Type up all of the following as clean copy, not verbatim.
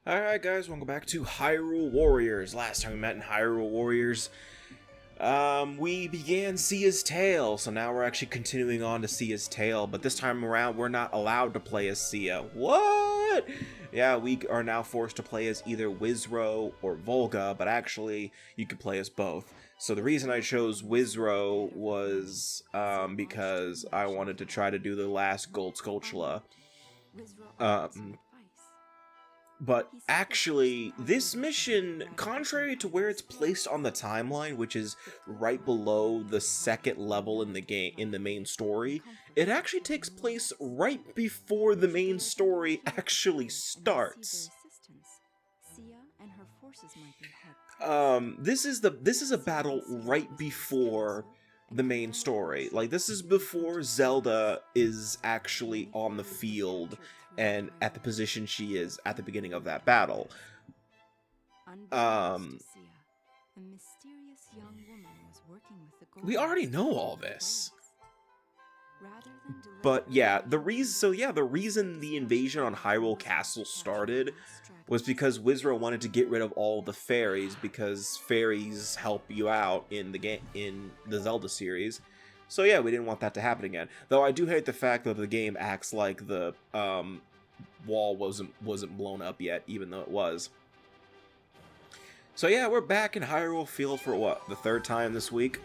Alright guys, welcome back to Hyrule Warriors. Last time we met in Hyrule Warriors, we began Sia's Tale, so now we're actually continuing on to Sia's Tale, but this time around we're not allowed to play as Sia. What? Yeah, we are now forced to play as either Wizrow or Volga, but actually you could play as both. So the reason I chose Wizrow was because I wanted to try to do the last Gold Skulltula. But actually, this mission, contrary to where it's placed on the timeline, which is right below the second level in the game, in the main story, it actually takes place right before the main story actually starts. This is a battle right before the main story. Like, this is before Zelda is actually on the field and at the position she is at the beginning of that battle. We already know all this. But yeah, the reason the invasion on Hyrule Castle started was because Wizrow wanted to get rid of all the fairies, because fairies help you out in the game, in the Zelda series. So yeah, we didn't want that to happen again. Though I do hate the fact that the game acts like the wall wasn't blown up yet, even though it was. So yeah, we're back in Hyrule Field for what, the third time this week?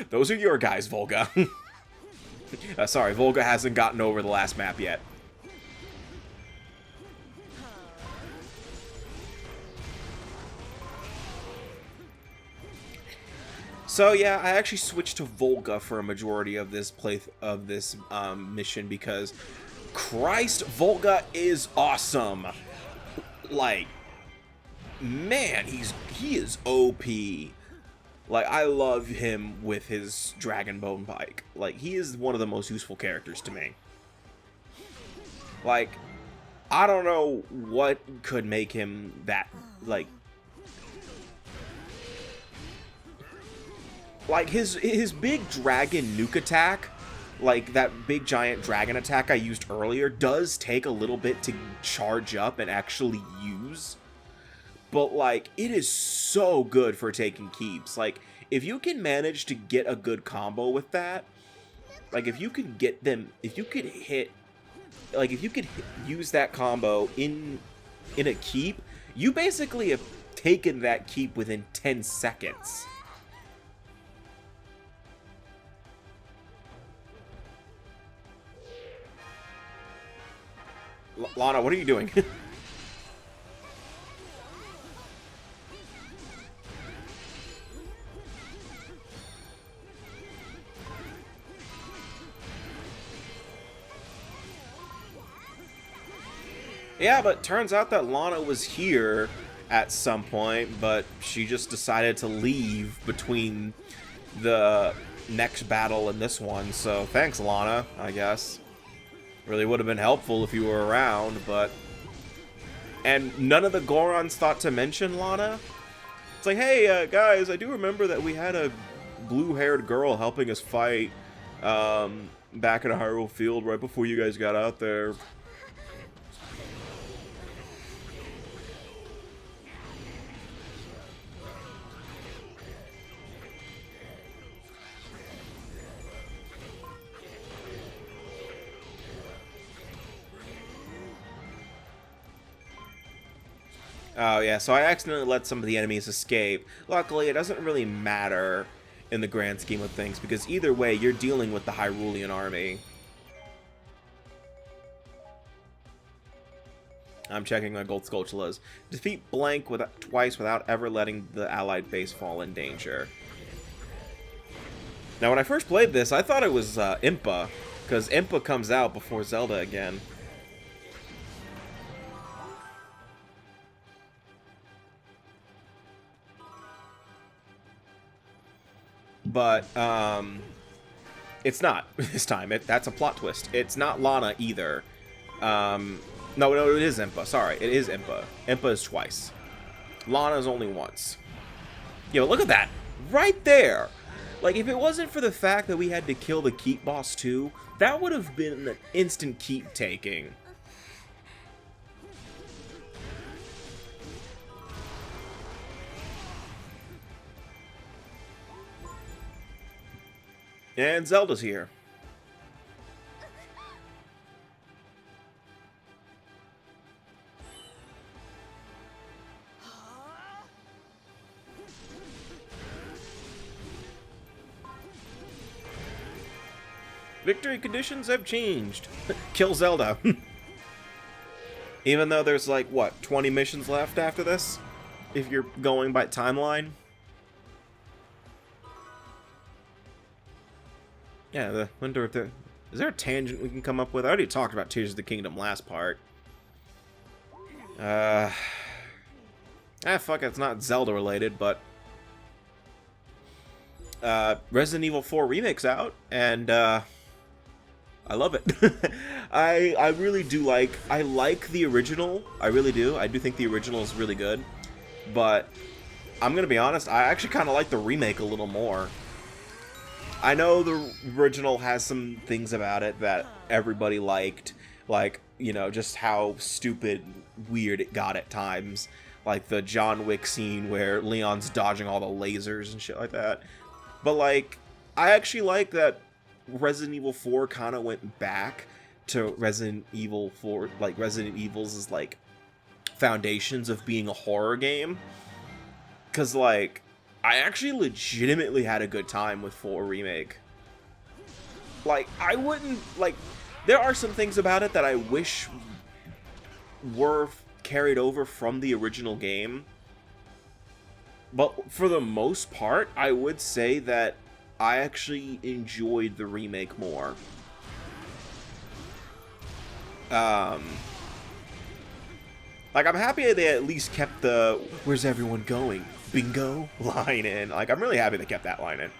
Those are your guys, Volga. Sorry, Volga hasn't gotten over the last map yet. So yeah, I actually switched to Volga for a majority of this mission because, Christ, Volga is awesome. Like, man, he is OP. Like, I love him with his Dragon Bone bike. Like, he is one of the most useful characters to me. Like, I don't know what could make him that, like his big dragon nuke attack, like that big giant dragon attack I used earlier, does take a little bit to charge up and actually use. But like, it is so good for taking keeps. Like, if you can manage to get a good combo with that, like if you could use that combo in a keep, you basically have taken that keep within 10 seconds. Lana, what are you doing? Yeah, but turns out that Lana was here at some point, but she just decided to leave between the next battle and this one, so thanks, Lana, I guess. Really would have been helpful if you were around, but... And none of the Gorons thought to mention Lana? It's like, hey, guys, I do remember that we had a blue-haired girl helping us fight back at Hyrule Field right before you guys got out there. Oh yeah, so I accidentally let some of the enemies escape. Luckily, it doesn't really matter in the grand scheme of things, because either way, you're dealing with the Hyrulean army. I'm checking my Gold Skulltulas. Defeat Blank twice without ever letting the allied base fall in danger. Now, when I first played this, I thought it was Impa, because Impa comes out before Zelda again. But, it's not this time. That's a plot twist. It's not Lana either. No, it is Impa. Sorry, it is Impa. Impa is twice. Lana's only once. Yeah, but look at that. Right there. Like, if it wasn't for the fact that we had to kill the keep boss too, that would have been an instant keep taking. And Zelda's here. Victory conditions have changed. Kill Zelda. Even though there's like, what, 20 missions left after this? If you're going by timeline? Yeah, I wonder if there... Is there a tangent we can come up with? I already talked about Tears of the Kingdom last part. Fuck it, it's not Zelda related, but... Resident Evil 4 Remake's out, and, I love it. I really do I like the original. I really do. I do think the original is really good. But I'm gonna be honest, I actually kind of like the remake a little more. I know the original has some things about it that everybody liked. Like, you know, just how stupid, weird it got at times. Like the John Wick scene where Leon's dodging all the lasers and shit like that. But, like, I actually like that Resident Evil 4 kind of went back to Resident Evil 4, like, Resident Evil's, like, foundations of being a horror game. Because, like, I actually legitimately had a good time with 4 Remake. Like, I wouldn't, like, there are some things about it that I wish were carried over from the original game. But for the most part, I would say that I actually enjoyed the remake more. Like, I'm happy they at least kept the "Where's everyone going? Bingo" line in. Like, I'm really happy they kept that line in.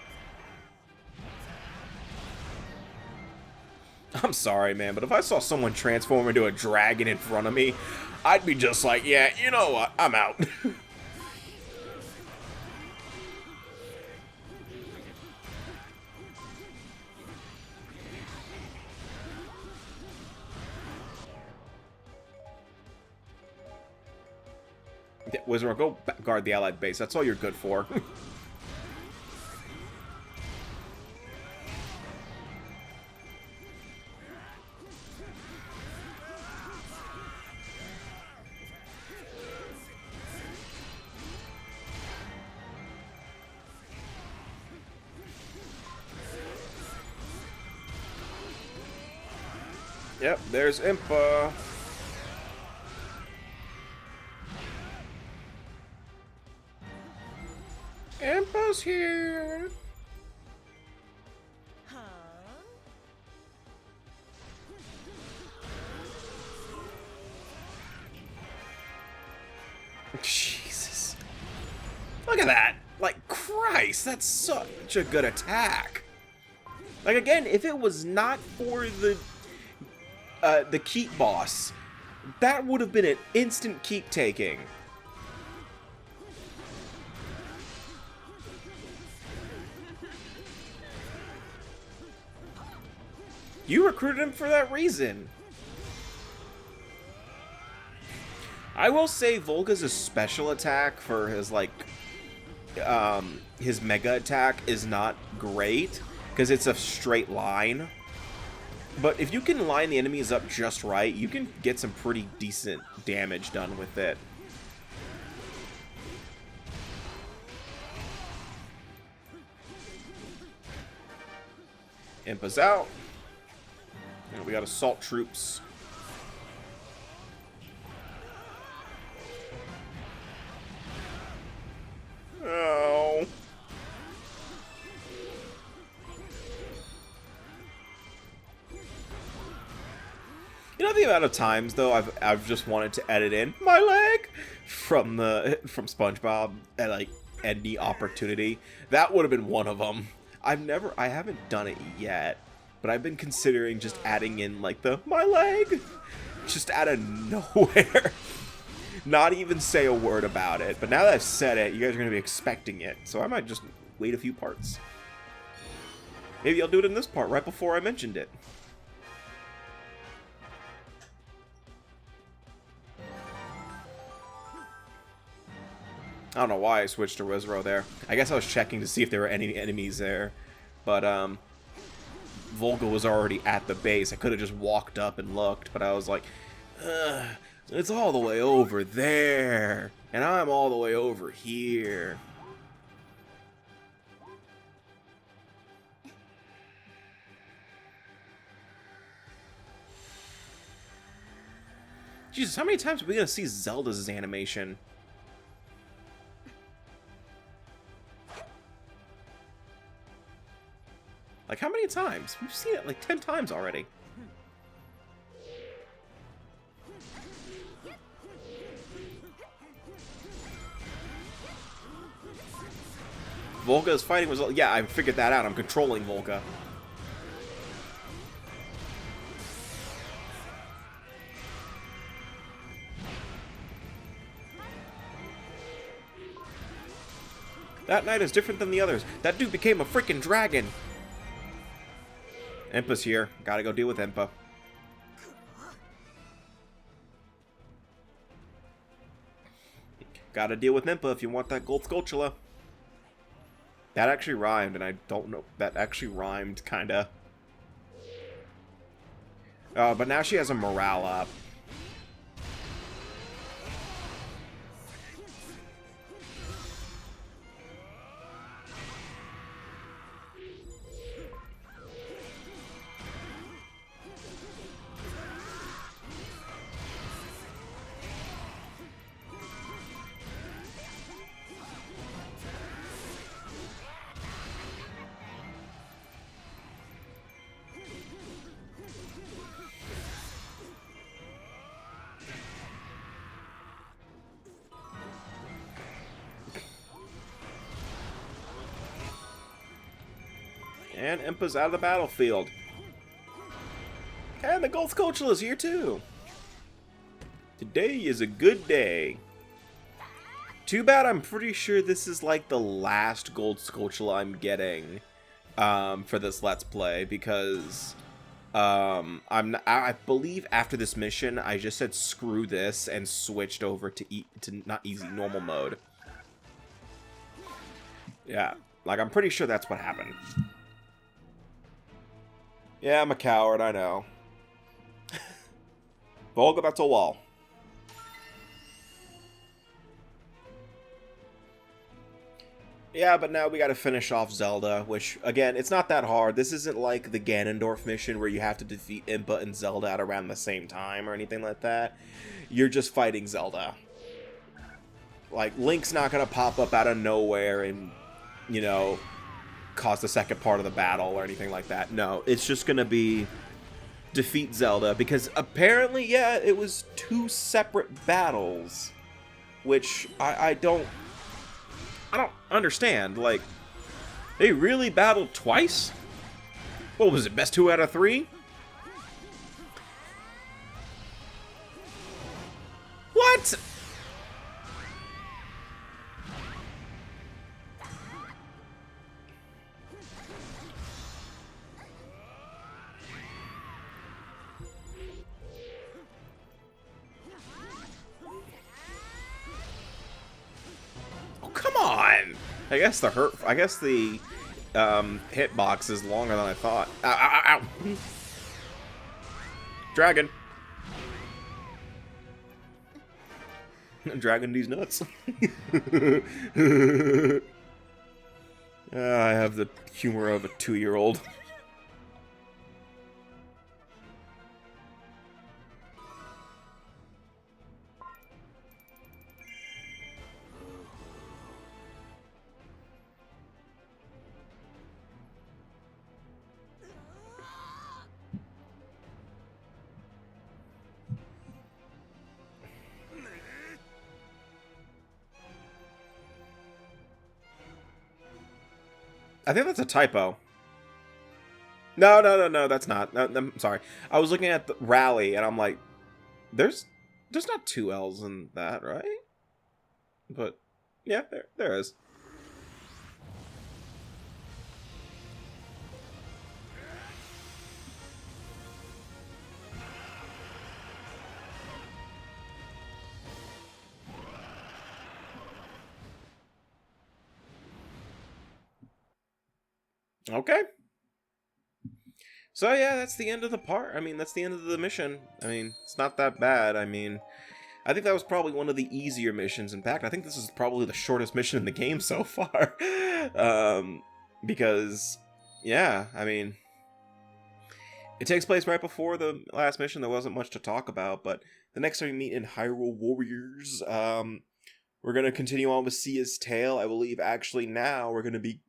I'm sorry, man, but if I saw someone transform into a dragon in front of me, I'd be just like, yeah, you know what? I'm out. Wizard, go guard the allied base. That's all you're good for. Yep, there's Impa. Impa's here. Huh? Jesus. Look at that. Like, Christ, that's such a good attack. Like, again, if it was not for the keep boss, that would have been an instant keep taking. You recruited him for that reason. I will say Volga's special attack for his, like, his mega attack is not great, because it's a straight line. But if you can line the enemies up just right, you can get some pretty decent damage done with it. Impa's out. And we got assault troops. Oh. You know the amount of times though I've just wanted to edit in my leg from SpongeBob at like any opportunity. That would have been one of them. I haven't done it yet, but I've been considering just adding in like the my leg just out of nowhere. Not even say a word about it. But now that I've said it, you guys are going to be expecting it. So I might just wait a few parts. Maybe I'll do it in this part right before I mentioned it. I don't know why I switched to Wizro there. I guess I was checking to see if there were any enemies there. But, Volga was already at the base. I could have just walked up and looked, but I was like, ugh, it's all the way over there, and I'm all the way over here. Jesus, how many times are we going to see Zelda's animation? Like, how many times? We've seen it like 10 times already. Volga is fighting with Zelda. Yeah, I figured that out. I'm controlling Volga. That knight is different than the others. That dude became a freaking dragon. Impa's here. Gotta go deal with Impa. Gotta deal with Impa if you want that gold Skulltula. That actually rhymed, and I don't know. That actually rhymed, kinda. But now she has a morale up. And Impa's out of the battlefield. And the Gold Skulltula is here too. Today is a good day. Too bad I'm pretty sure this is like the last Gold Skulltula I'm getting for this Let's Play, because I believe after this mission I just said screw this and switched over to not easy, normal mode. Yeah, like I'm pretty sure that's what happened. Yeah, I'm a coward, I know. Volga, that's a wall. Yeah, but now we gotta finish off Zelda, which, again, it's not that hard. This isn't like the Ganondorf mission where you have to defeat Impa and Zelda at around the same time or anything like that. You're just fighting Zelda. Like, Link's not gonna pop up out of nowhere and, you know, cause the second part of the battle or anything like that. No, it's just gonna be defeat Zelda, because apparently, yeah, it was 2 separate battles, which I don't understand. Like, they really battled twice? What was it, best 2 out of 3? What? Come on! I guess the hitbox is longer than I thought. Ow, ow, ow, ow. Dragon. Dragon these nuts. I have the humor of a 2-year-old. I think that's a typo. No, that's not. No, I'm sorry. I was looking at the rally, and I'm like, there's not 2 L's in that, right? But, yeah, there is. Okay. So yeah, that's the end of the part. I mean, that's the end of the mission. I mean, it's not that bad. I mean, I think that was probably one of the easier missions. In fact, I think this is probably the shortest mission in the game so far. Because, yeah, I mean, it takes place right before the last mission. There wasn't much to talk about, but the next time we meet in Hyrule Warriors, we're going to continue on with Sia's Tale. I believe actually now we're going to be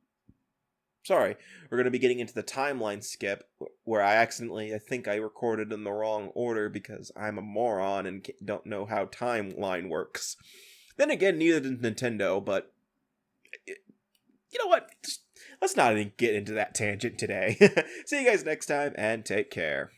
getting into the timeline skip where I think I recorded in the wrong order because I'm a moron and don't know how timeline works. Then again, neither did Nintendo, but you know what? Let's not even get into that tangent today. See you guys next time and take care.